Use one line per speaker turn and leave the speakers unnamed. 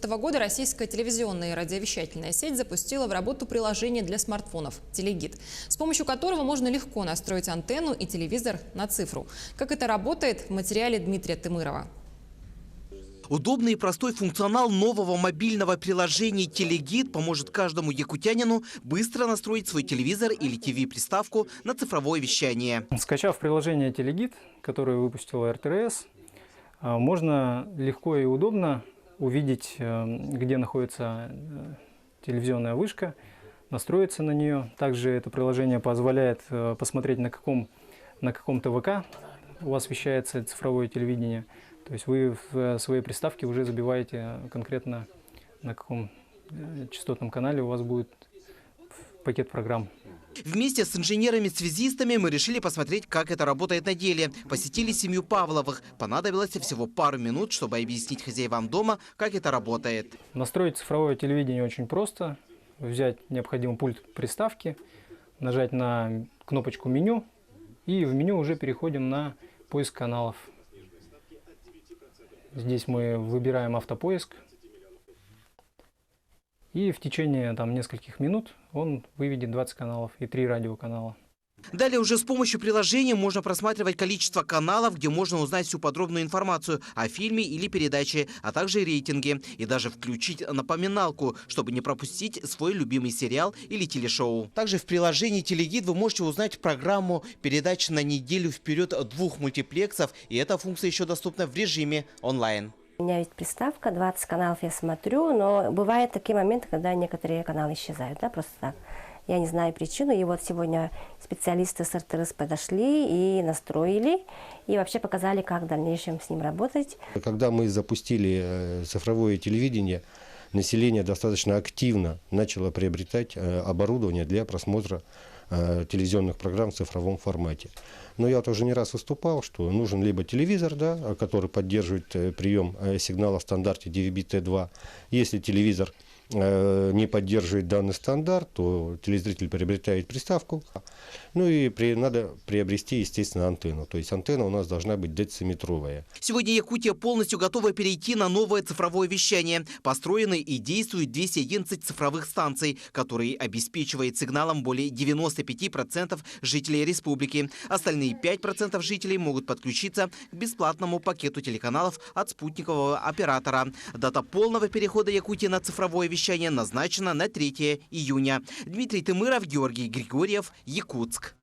года российская телевизионная и радиовещательная сеть запустила в работу приложение для смартфонов «Телегид», с помощью которого можно легко настроить антенну и телевизор на цифру. Как это работает, в материале Дмитрия Тымырова.
Удобный и простой функционал нового мобильного приложения «Телегид» поможет каждому якутянину быстро настроить свой телевизор или ТВ-приставку на цифровое вещание.
Скачав приложение «Телегид», которое выпустила РТРС, можно легко и удобно увидеть, где находится телевизионная вышка, настроиться на нее. Также это приложение позволяет посмотреть, на каком ТВК у вас вещается цифровое телевидение. То есть вы в своей приставке уже забиваете конкретно, на каком частотном канале у вас будет пакет программ.
Вместе с инженерами-связистами мы решили посмотреть, как это работает на деле. Посетили семью Павловых. Понадобилось всего пару минут, чтобы объяснить хозяевам дома, как это работает.
Настроить цифровое телевидение очень просто. Взять необходимый пульт приставки, нажать на кнопочку «Меню», и в меню уже переходим на поиск каналов. Здесь мы выбираем автопоиск, и в течение нескольких минут он выведет 20 каналов и 3 радиоканала.
Далее уже с помощью приложения можно просматривать количество каналов, где можно узнать всю подробную информацию о фильме или передаче, а также рейтинги. И даже включить напоминалку, чтобы не пропустить свой любимый сериал или телешоу. Также в приложении «Телегид» вы можете узнать программу передач на неделю вперед 2 мультиплексов. И эта функция еще доступна в режиме онлайн.
У меня есть приставка, 20 каналов я смотрю, но бывают такие моменты, когда некоторые каналы исчезают, просто так. Я не знаю причину, и вот сегодня специалисты с РТРС подошли и настроили, и вообще показали, как в дальнейшем с ним работать.
Когда мы запустили цифровое телевидение, население достаточно активно начало приобретать оборудование для просмотра телевизионных программ в цифровом формате. Но я тоже не раз выступал, что нужен либо телевизор, который поддерживает прием сигнала в стандарте DVB-T2. Если телевизор не поддерживает данный стандарт, то телезритель приобретает приставку. Ну и надо приобрести, естественно, антенну. То есть антенна у нас должна быть дециметровая.
Сегодня Якутия полностью готова перейти на новое цифровое вещание. Построены и действуют 211 цифровых станций, которые обеспечивают сигналом более 95% жителей республики. Остальные 5% жителей могут подключиться к бесплатному пакету телеканалов от спутникового оператора. Дата полного перехода Якутии на цифровое вещание назначена на 3 июня. Дмитрий Тымыров, Георгий Григорьев, Якутск.